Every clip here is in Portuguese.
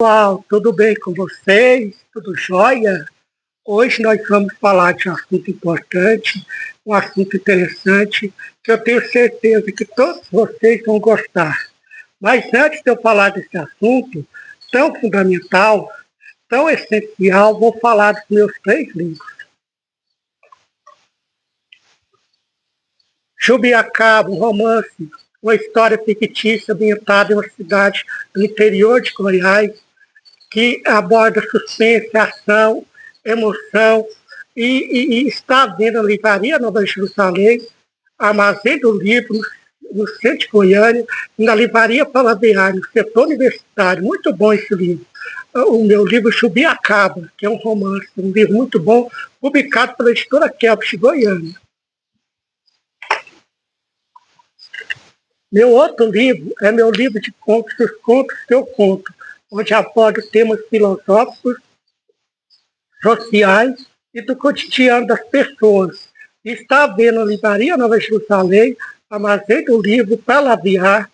Pessoal, tudo bem com vocês? Tudo jóia? Hoje nós vamos falar de um assunto importante, um assunto interessante, que eu tenho certeza que todos vocês vão gostar. Mas antes de eu falar desse assunto tão fundamental, tão essencial, vou falar dos meus 3 livros. Jubiacaba, um romance, uma história fictícia ambientada em uma cidade do interior de Goiás, que aborda suspense, ação, emoção, e está vendo a Livraria Nova Jerusalém, Armazém do Livro, no centro de Goiânia, e na Livraria Palaviar, no setor universitário. Muito bom esse livro. O meu livro Jubiacaba, que é um romance, um livro muito bom, publicado pela editora Kelps de Goiânia. Meu outro livro é meu livro de contos, Os Contos que eu conto, onde abordo temas filosóficos, sociais e do cotidiano das pessoas. Está vendo a Livraria Nova Jerusalém, Armazém do Livro, Palaviar,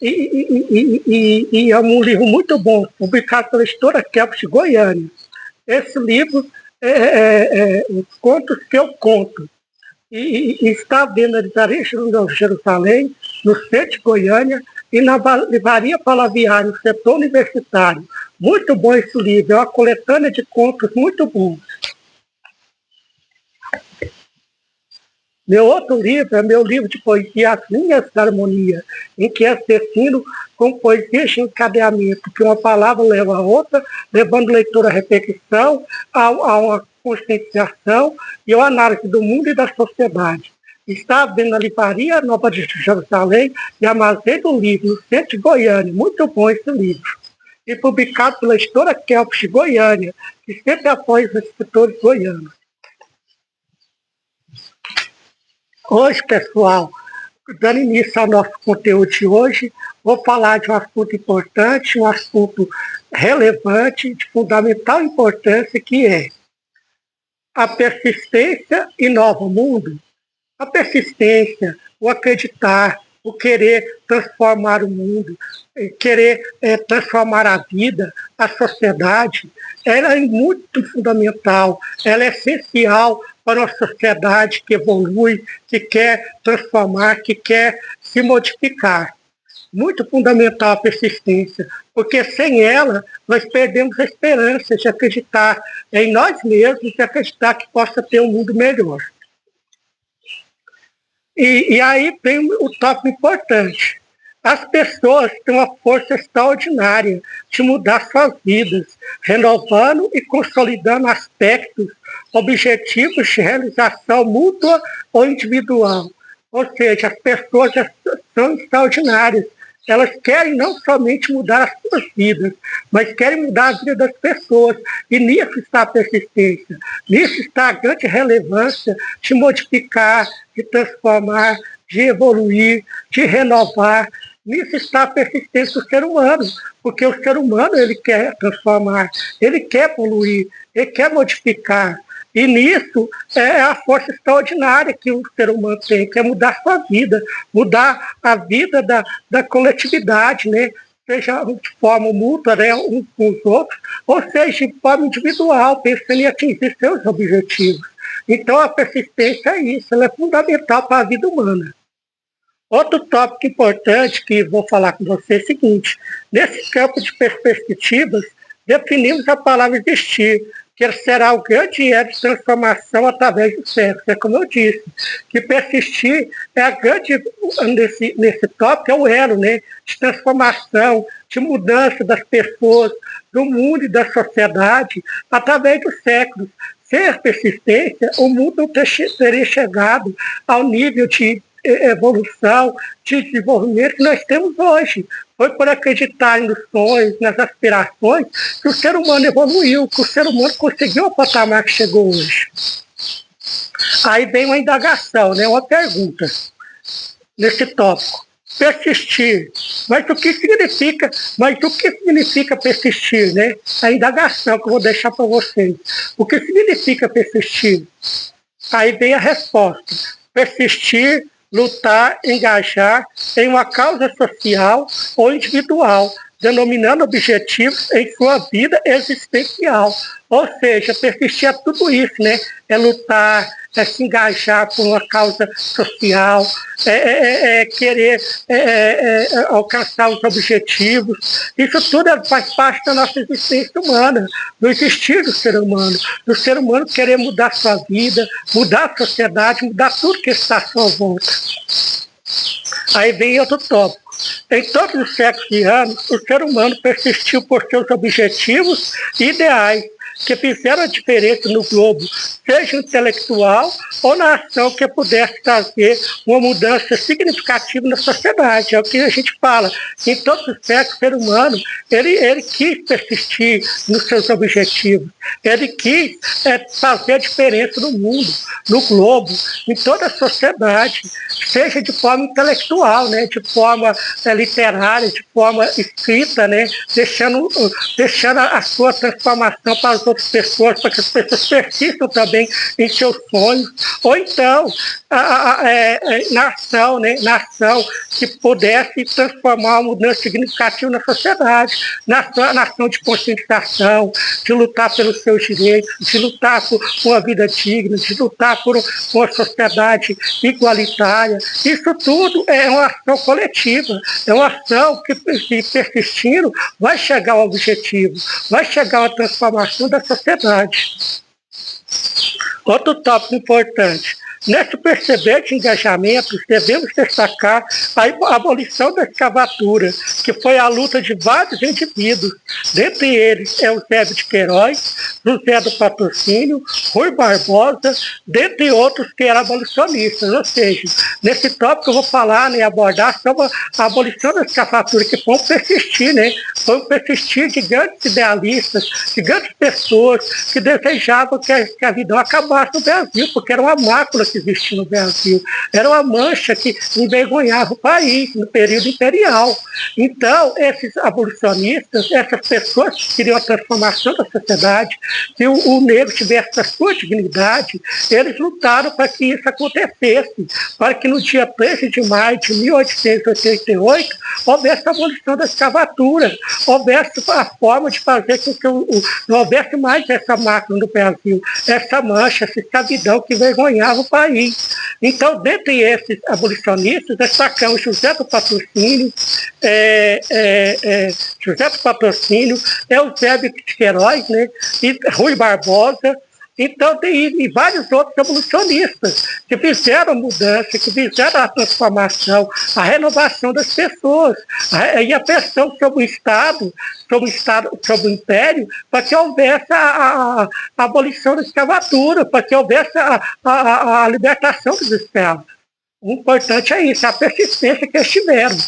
e é um livro muito bom, publicado pela editora Kelps de Goiânia. Esse livro é Os Contos que eu conto. E está vendo a Livraria Nova Jerusalém, no centro de Goiânia, e na Livraria Palaviar, no setor universitário. Muito bom esse livro, é uma coletânea de contos muito bons. Meu outro livro é meu livro de poesia, As Linhas da Harmonia, em que assassino com poesia de encadeamento, que uma palavra leva a outra, levando o leitor à reflexão, a uma conscienciação e a análise do mundo e da sociedade. Está vendo na Livraria Nova de Jerusalém e Armazém do Livro, no centro de Goiânia. Muito bom esse livro. E publicado pela editora Kelps de Goiânia, que sempre apoia os escritores goianos. Hoje, pessoal, dando início ao nosso conteúdo de hoje, vou falar de um assunto importante, um assunto relevante, de fundamental importância, que é a persistência inova o mundo. A persistência, o acreditar, o querer transformar o mundo, querer transformar a vida, a sociedade, ela é muito fundamental, ela é essencial para uma sociedade que evolui, que quer transformar, que quer se modificar. Muito fundamental a persistência, porque sem ela nós perdemos a esperança de acreditar em nós mesmos e acreditar que possa ter um mundo melhor. E aí vem o tópico importante. As pessoas têm uma força extraordinária de mudar suas vidas, renovando e consolidando aspectos, objetivos de realização mútua ou individual. Ou seja, as pessoas são extraordinárias. Elas querem não somente mudar as suas vidas, mas querem mudar a vida das pessoas. E nisso está a persistência. Nisso está a grande relevância de modificar, de transformar, de evoluir, de renovar. Nisso está a persistência do ser humano, porque o ser humano ele quer transformar, ele quer evoluir, ele quer modificar. E nisso é a força extraordinária que o ser humano tem, que é mudar a sua vida, mudar a vida da coletividade, né? Seja de forma mútua, né, uns com os outros, ou seja, de forma individual, pensando em atingir seus objetivos. Então a persistência é isso, ela é fundamental para a vida humana. Outro tópico importante que vou falar com você é o seguinte: nesse campo de perspectivas, definimos a palavra existir, que será o grande elo de transformação através do sexo. É como eu disse, que persistir é a grande, nesse tópico, é o elo, né, de transformação, de mudança das pessoas, do mundo e da sociedade, através dos séculos. Sem a persistência, o mundo não teria chegado ao nível de evolução, de desenvolvimento que nós temos hoje. Foi por acreditar nos sonhos, nas aspirações, que o ser humano evoluiu, que o ser humano conseguiu o patamar que chegou hoje. Aí vem uma indagação, né, uma pergunta nesse tópico. Persistir. Mas o que significa persistir, né? A indagação que eu vou deixar para vocês. O que significa persistir? Aí vem a resposta. Persistir, lutar, engajar em uma causa social ou individual, denominando objetivos em sua vida existencial. Ou seja, persistir é tudo isso, né? É lutar, é se engajar por uma causa social, querer alcançar os objetivos. Isso tudo faz parte da nossa existência humana, do existir do ser humano querer mudar sua vida, mudar a sociedade, mudar tudo que está à sua volta. Aí vem outro tópico. Em todos os séculos de anos, o ser humano persistiu por seus objetivos e ideais, que fizeram a diferença no globo, seja intelectual ou na ação que pudesse trazer uma mudança significativa na sociedade. É o que a gente fala. Em todos os séculos, o ser humano, ele quis persistir nos seus objetivos. Ele quis fazer a diferença no mundo, no globo, em toda a sociedade, seja de forma intelectual, né, de forma literária, de forma escrita, né, deixando a sua transformação para as outras pessoas, para que as pessoas persistam também em seus sonhos, ou então na ação que pudesse transformar uma mudança significativa na sociedade, na ação de conscientização, de lutar pelos seus direitos, de lutar por uma vida digna, de lutar por uma sociedade igualitária. Isso tudo é uma ação coletiva, é uma ação que persistindo vai chegar ao objetivo, vai chegar à transformação da sociedade. Outro tópico importante. Nesse perceber de engajamentos, devemos destacar a abolição da escravatura, que foi a luta de vários indivíduos. Dentre eles, Eusébio de Queiroz, José do Patrocínio, Rui Barbosa, dentre outros que eram abolicionistas. Ou seja, nesse tópico eu vou falar, né, abordar sobre a abolição da escravatura, que foi um persistir, né? Foi um persistir de grandes idealistas, de grandes pessoas que desejavam que a escravidão acabasse no Brasil, porque era uma mácula que existia no Brasil. Era uma mancha que envergonhava o país no período imperial. Então, esses abolicionistas, essas pessoas que queriam a transformação da sociedade, que o negro tivesse a sua dignidade, eles lutaram para que isso acontecesse, para que no dia 13 de maio de 1888 houvesse a abolição da escravatura, houvesse a forma de fazer com que não houvesse mais essa mácula no Brasil, essa mancha, essa escravidão que envergonhava o país. Então, dentre esses abolicionistas, destacamos José do Patrocínio, Eusébio de Queiroz, né, e Rui Barbosa. Então, tem vários outros abolicionistas que fizeram a mudança, que fizeram a transformação, a renovação das pessoas, e a pressão sobre o Império, para que houvesse a abolição da escravatura, para que houvesse a libertação dos escravos. O importante é isso, a persistência que eles tiveram.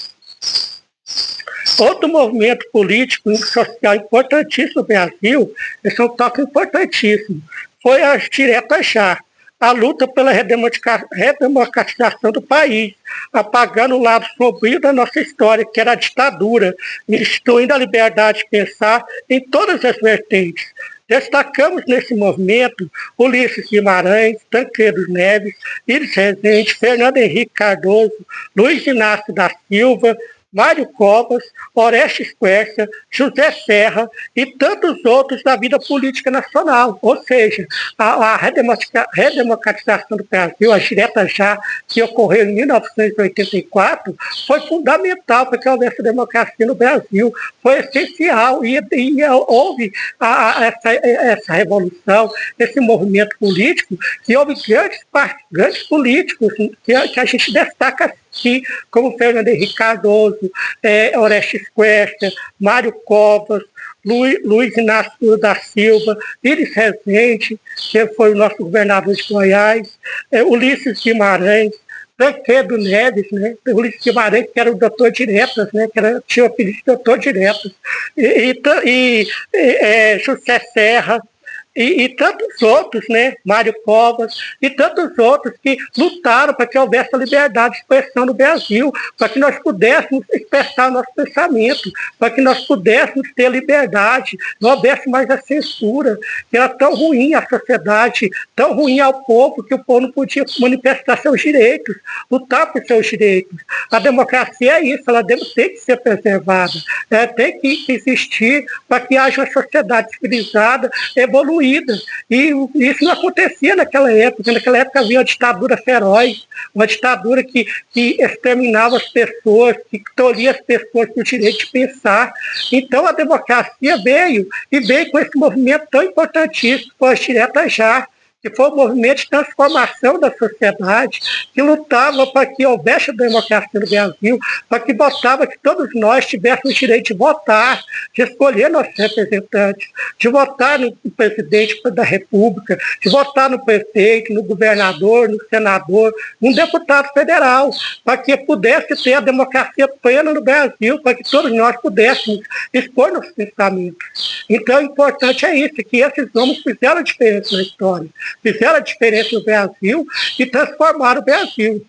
Outro movimento político e social importantíssimo no Brasil, esse é um toque importantíssimo, foi as diretas já, a luta pela redemocratização do país, apagando o lado sombrio da nossa história, que era a ditadura, instituindo a liberdade de pensar em todas as vertentes. Destacamos nesse movimento Ulisses Guimarães, Tancredo Neves, Iris Rezende, Fernando Henrique Cardoso, Luiz Inácio da Silva, Mário Covas, Orestes Quercia, José Serra e tantos outros da vida política nacional. Ou seja, a redemocratização do Brasil, a direta já, que ocorreu em 1984, foi fundamental para que houvesse democracia no Brasil, foi essencial e houve essa revolução, esse movimento político, e houve grandes políticos que a gente destaca aqui, como Fernando Henrique Cardoso, Orestes Quercia, Mário Covas, Luiz Inácio da Silva, Iris Rezende, que foi o nosso governador de Goiás, Ulisses Guimarães, Tancredo Neves, né? Ulisses Guimarães, que era o doutor Diretas, né? Tinha o apelido de doutor Diretas, e José Serra, e tantos outros, né, Mário Covas, e tantos outros que lutaram para que houvesse a liberdade de expressão no Brasil, para que nós pudéssemos expressar nosso pensamento, para que nós pudéssemos ter liberdade, não houvesse mais a censura, que era tão ruim à sociedade, tão ruim ao povo, que o povo não podia manifestar seus direitos, lutar por seus direitos. A democracia é isso, ela tem que ser preservada, tem que existir para que haja uma sociedade civilizada, evoluída. E isso não acontecia naquela época. Naquela época havia uma ditadura feroz, uma ditadura que exterminava as pessoas, que tolhia as pessoas do direito de pensar. Então a democracia veio com esse movimento tão importantíssimo, que foi as diretas já, que foi um movimento de transformação da sociedade, que lutava para que houvesse a democracia no Brasil, para que votava que todos nós tivéssemos o direito de votar, de escolher nossos representantes, de votar no presidente da República, de votar no prefeito, no governador, no senador, no deputado federal, para que pudesse ter a democracia plena no Brasil, para que todos nós pudéssemos expor nossos pensamentos. Então, o importante é isso, que esses homens fizeram a diferença na história. Fizeram a diferença no Brasil e transformaram o Brasil.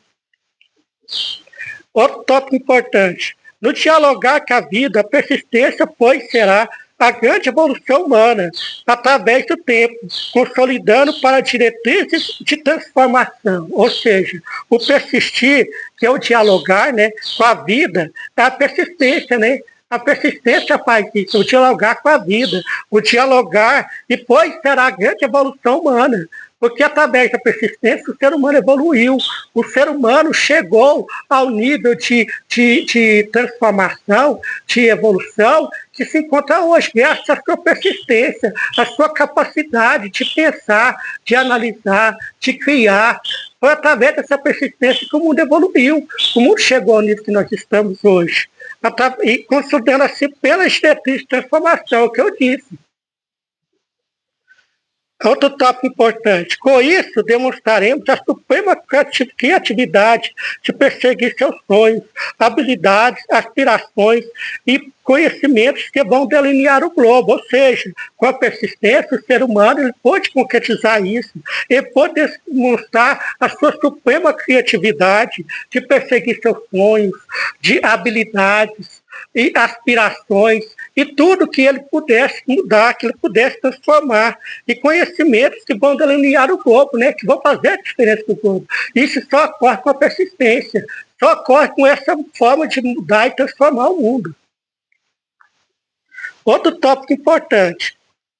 Outro tópico importante. No dialogar com a vida, a persistência foi e será a grande evolução humana, através do tempo, consolidando para diretrizes de transformação. Ou seja, o persistir, que é o dialogar, né, com a vida, é a persistência, né? A persistência faz isso, o dialogar com a vida, o dialogar, e depois será a grande evolução humana. Porque através da persistência o ser humano evoluiu, o ser humano chegou ao nível de transformação, de evolução, que se encontra hoje, graças à sua persistência, à sua capacidade de pensar, de analisar, de criar. Foi através dessa persistência que o mundo evoluiu, o mundo chegou ao nível que nós estamos hoje. E consolidando assim pela diretriz de transformação, que eu disse. Outro tópico importante. Com isso, demonstraremos a suprema criatividade de perseguir seus sonhos, habilidades, aspirações e conhecimentos que vão delinear o globo. Ou seja, com a persistência, o ser humano ele pode concretizar isso. Ele pode demonstrar a sua suprema criatividade de perseguir seus sonhos, de habilidades e aspirações, e tudo que ele pudesse mudar, que ele pudesse transformar, e conhecimentos que vão delinear o globo, né, que vão fazer a diferença do globo. Isso só ocorre com a persistência, só ocorre com essa forma de mudar e transformar o mundo. Outro tópico importante.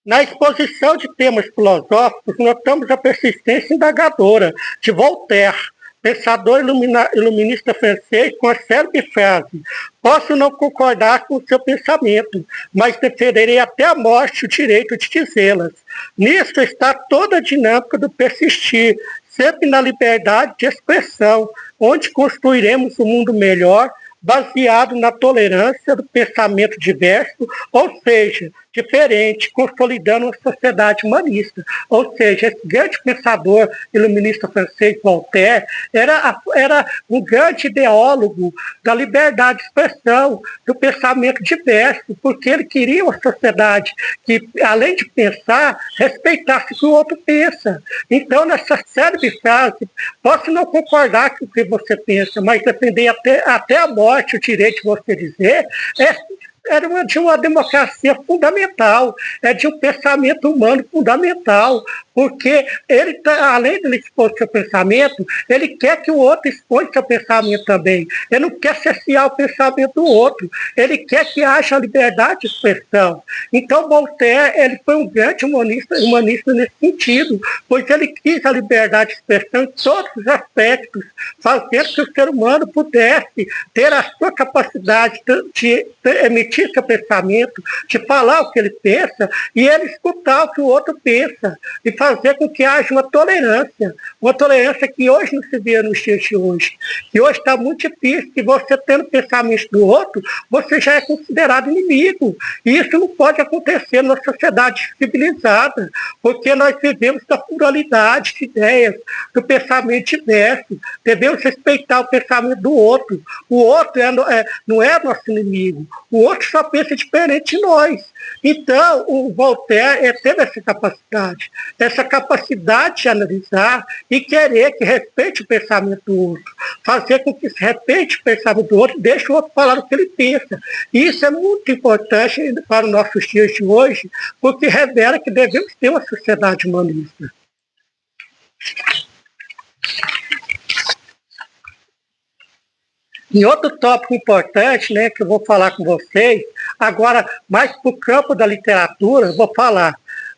Na exposição de temas filosóficos, notamos a persistência indagadora de Voltaire, pensador iluminista francês, com a célebre frase: posso não concordar com o seu pensamento, mas defenderei até a morte o direito de dizê-las. Nisso está toda a dinâmica do persistir, sempre na liberdade de expressão, onde construiremos um mundo melhor, baseado na tolerância do pensamento diverso, ou seja, diferente, consolidando uma sociedade humanista. Ou seja, esse grande pensador iluminista francês, Voltaire, era um grande ideólogo da liberdade de expressão, do pensamento diverso, porque ele queria uma sociedade que, além de pensar, respeitasse o que o outro pensa. Então, nessa célebre frase, posso não concordar com o que você pensa, mas defender até a morte o direito de você dizer, de uma democracia fundamental, de um pensamento humano fundamental, porque ele, além de ele expor seu pensamento, ele quer que o outro exponha seu pensamento também. Ele não quer cercear o pensamento do outro, ele quer que haja liberdade de expressão. Então, Voltaire ele foi um grande humanista nesse sentido, pois ele quis a liberdade de expressão em todos os aspectos, fazendo que o ser humano pudesse ter a sua capacidade de emitir seu pensamento, de falar o que ele pensa, e ele escutar o que o outro pensa, e fazer com que haja uma tolerância que hoje não se vê nos dias de hoje, que hoje está muito difícil, que você tendo pensamento do outro, você já é considerado inimigo, e isso não pode acontecer numa sociedade civilizada, porque nós vivemos da pluralidade de ideias, do pensamento diverso, devemos respeitar o pensamento do outro, o outro não é nosso inimigo, o outro só pensa diferente de nós. Então, o Voltaire teve essa capacidade de analisar e querer que respeite o pensamento do outro, fazer com que se respeite o pensamento do outro, deixe o outro falar o que ele pensa. E isso é muito importante para os nossos dias de hoje, porque revela que devemos ter uma sociedade humanista. E outro tópico importante, né, que eu vou falar com vocês, agora mais para o campo da literatura, vou falar.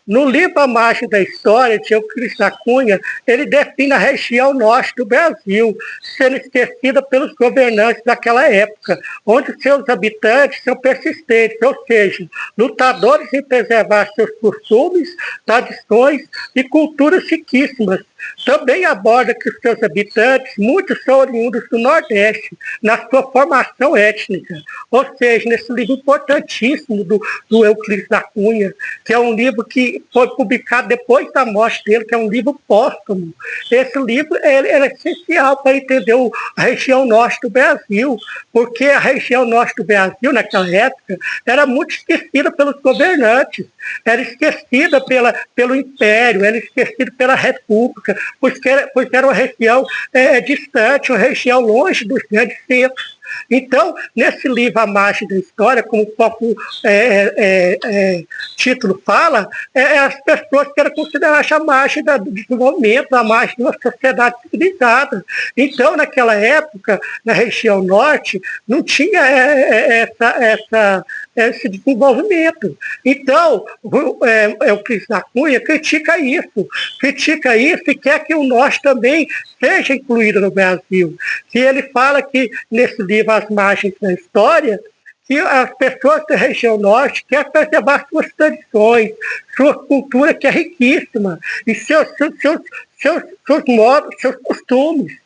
No livro A Margem da História, de Euclides da Cunha, ele define a região norte do Brasil, sendo esquecida pelos governantes daquela época, onde seus habitantes são persistentes, ou seja, lutadores em preservar seus costumes, tradições e culturas riquíssimas. Também aborda que os seus habitantes, muitos são oriundos do Nordeste, na sua formação étnica. Ou seja, nesse livro importantíssimo do Euclides da Cunha, que é um livro que foi publicado depois da morte dele, que é um livro póstumo. Esse livro é essencial para entender a região norte do Brasil, porque a região norte do Brasil, naquela época, era muito esquecida pelos governantes, era esquecida pelo Império, era esquecida pela República, pois era uma região distante, uma região longe dos grandes centros. Então, nesse livro A Margem da História, como o próprio título fala, as pessoas querem considerar a margem do desenvolvimento, a margem de uma sociedade civilizada. Então, naquela época, na região norte, não tinha esse desenvolvimento. Então, Euclides da Cunha critica isso e quer que o norte também seja incluído no Brasil. E ele fala que, nesse livro As Margens da História, que as pessoas da região norte querem preservar suas tradições, sua cultura, que é riquíssima, e seus modos, seus costumes.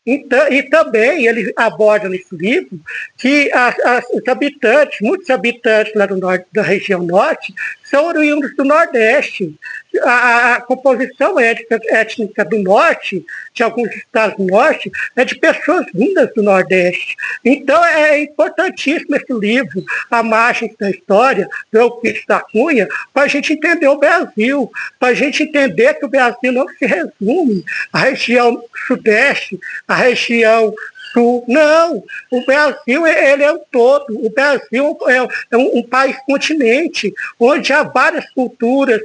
Então, e também ele aborda nesse livro que os habitantes, muitos habitantes lá do norte, da região norte, são oriundos do Nordeste. A composição étnica do Norte, de alguns estados do Norte, é de pessoas vindas do Nordeste. Então é importantíssimo esse livro, A Margem da História, do Euclides da Cunha, para a gente entender o Brasil, para a gente entender que o Brasil não se resume à região sudeste, à região sul. Não, o Brasil ele é um todo. O Brasil é um país continente, onde há várias culturas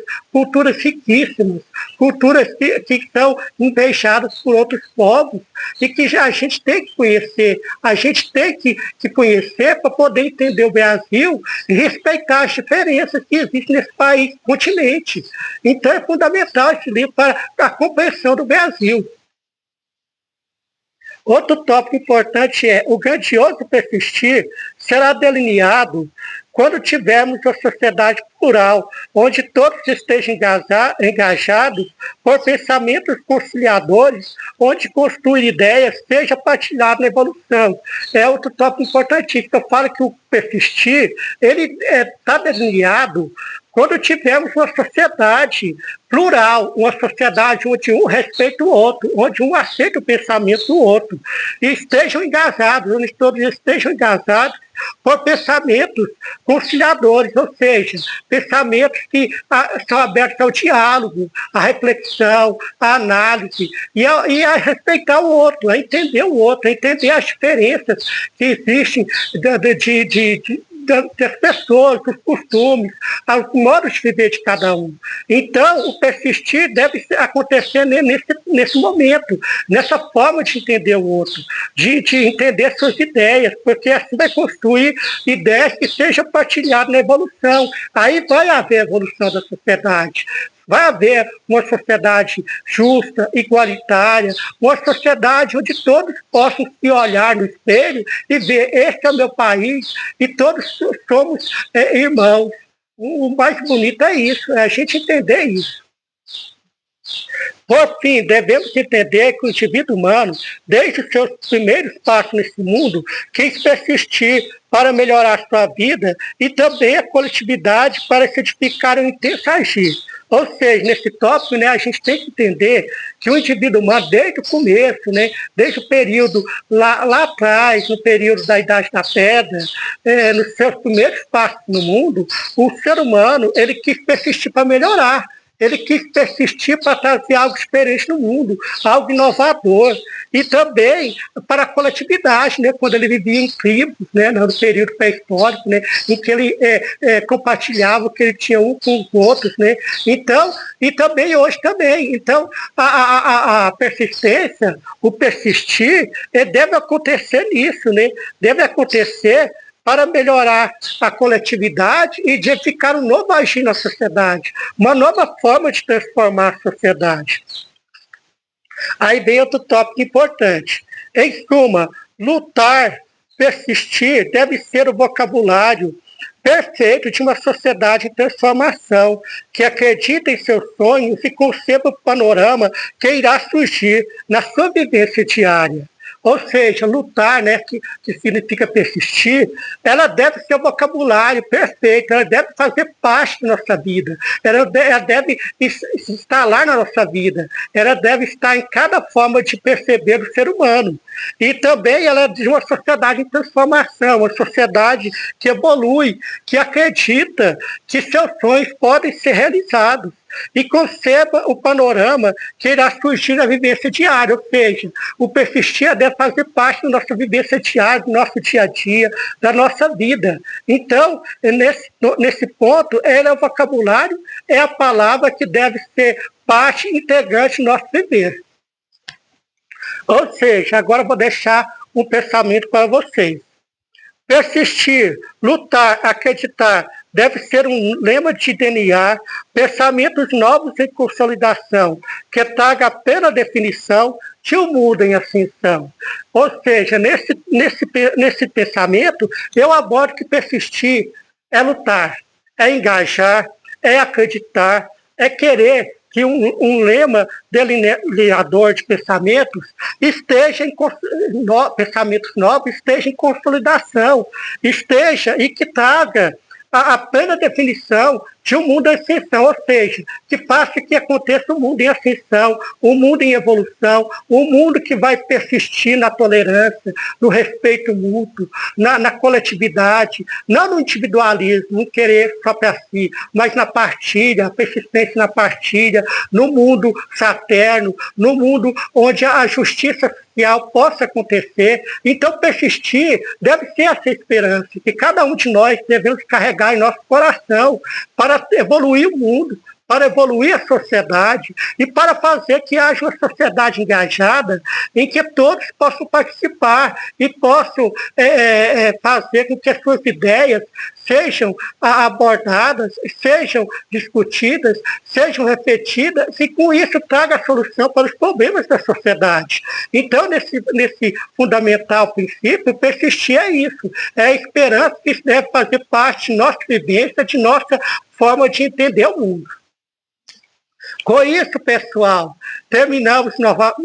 riquíssimas, culturas que são invejadas por outros povos e que a gente tem que conhecer. A gente tem que conhecer para poder entender o Brasil e respeitar as diferenças que existem nesse país, continente. Então é fundamental esse livro para a compreensão do Brasil. Outro tópico importante é o grandioso persistir será delineado quando tivermos uma sociedade plural, onde todos estejam engajados por pensamentos conciliadores, onde construir ideias seja partilhado na evolução. É outro tópico importantíssimo. Eu falo que o persistir, ele está delineado quando tivermos uma sociedade plural, uma sociedade onde um respeita o outro, onde um aceita o pensamento do outro, e estejam engajados, onde todos estejam engajados por pensamentos conciliadores, ou seja, pensamentos que são abertos ao diálogo, à reflexão, à análise, e a respeitar o outro, a entender o outro, a entender as diferenças que existem das pessoas, dos costumes, aos modos de viver de cada um. Então, o persistir deve acontecer nesse momento, nessa forma de entender o outro, de entender suas ideias, porque assim vai construir ideias que sejam partilhadas na evolução. Aí vai haver evolução da sociedade. Vai haver uma sociedade justa, igualitária, uma sociedade onde todos possam se olhar no espelho e ver, este é o meu país, e todos somos irmãos. O mais bonito é isso, é a gente entender isso. Por fim, devemos entender que o indivíduo humano, desde os seus primeiros passos nesse mundo, quis persistir para melhorar sua vida e também a coletividade para se edificar um intenso agir. Ou seja, nesse tópico, a gente tem que entender que o indivíduo humano, desde o começo, desde o período lá atrás, no período da Idade da Pedra, nos seus primeiros passos no mundo, o ser humano ele quis persistir para melhorar. Ele quis persistir para trazer algo diferente no mundo, algo inovador. E também para a coletividade, quando ele vivia em tribos, no período pré-histórico, em que ele compartilhava o que ele tinha um com os outros. Então, e também hoje também. Então, a persistência, o persistir, deve acontecer nisso, deve acontecer para melhorar a coletividade e edificar um novo agir na sociedade, uma nova forma de transformar a sociedade. Aí vem outro tópico importante. Em suma, lutar, persistir, deve ser o vocabulário perfeito de uma sociedade em transformação, que acredita em seus sonhos e conceba o panorama que irá surgir na sua vivência diária. Ou seja, lutar, que significa persistir, ela deve ser o vocabulário perfeito, ela deve fazer parte da nossa vida, ela deve se instalar na nossa vida, ela deve estar em cada forma de perceber o ser humano. E também ela é de uma sociedade em transformação, uma sociedade que evolui, que acredita que seus sonhos podem ser realizados e conceba o panorama que irá surgir na vivência diária, ou seja, o persistir deve fazer parte da nossa vivência diária, do nosso dia a dia, da nossa vida. Então, nesse ponto, é o vocabulário, é a palavra que deve ser parte integrante do nosso viver. Ou seja, agora eu vou deixar um pensamento para vocês. Persistir, lutar, acreditar, deve ser um lema de DNA, pensamentos novos em consolidação, que traga a plena definição de um mundo em ascensão. Ou seja, nesse pensamento, eu abordo que persistir é lutar, é engajar, é acreditar, é querer que um lema delineador de pensamentos esteja pensamentos novos esteja em consolidação, esteja e que traga a plena definição de um mundo em ascensão, ou seja, que faça que aconteça um mundo em ascensão, um mundo em evolução, um mundo que vai persistir na tolerância, no respeito mútuo, na coletividade, não no individualismo, no querer só para si, mas na partilha, a persistência na partilha, no mundo fraterno, no mundo onde a justiça social possa acontecer. Então, persistir deve ser essa esperança, que cada um de nós devemos carregar em nosso coração para evoluir o mundo, para evoluir a sociedade e para fazer que haja uma sociedade engajada em que todos possam participar e possam fazer com que as suas ideias sejam abordadas, sejam discutidas, sejam repetidas e com isso traga a solução para os problemas da sociedade. Então, nesse fundamental princípio, persistir é isso, é a esperança que isso deve fazer parte de nossa vivência, de nossa forma de entender o mundo. Com isso, pessoal, terminamos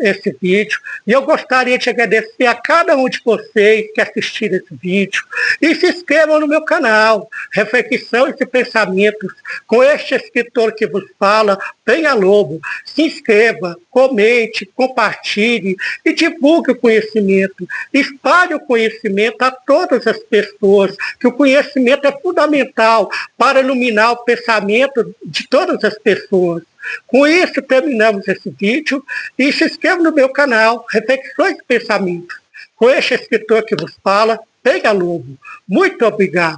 esse vídeo e eu gostaria de agradecer a cada um de vocês que assistiram esse vídeo e se inscrevam no meu canal, Reflexões e Pensamentos, com este escritor que vos fala, Penha Lobo. Se inscreva, comente, compartilhe e divulgue o conhecimento. Espalhe o conhecimento a todas as pessoas, que o conhecimento é fundamental para iluminar o pensamento de todas as pessoas. Com isso, terminamos esse vídeo e se inscreva no meu canal, Reflexões e Pensamentos, com este escritor que vos fala, Penha Lobo. Muito obrigado.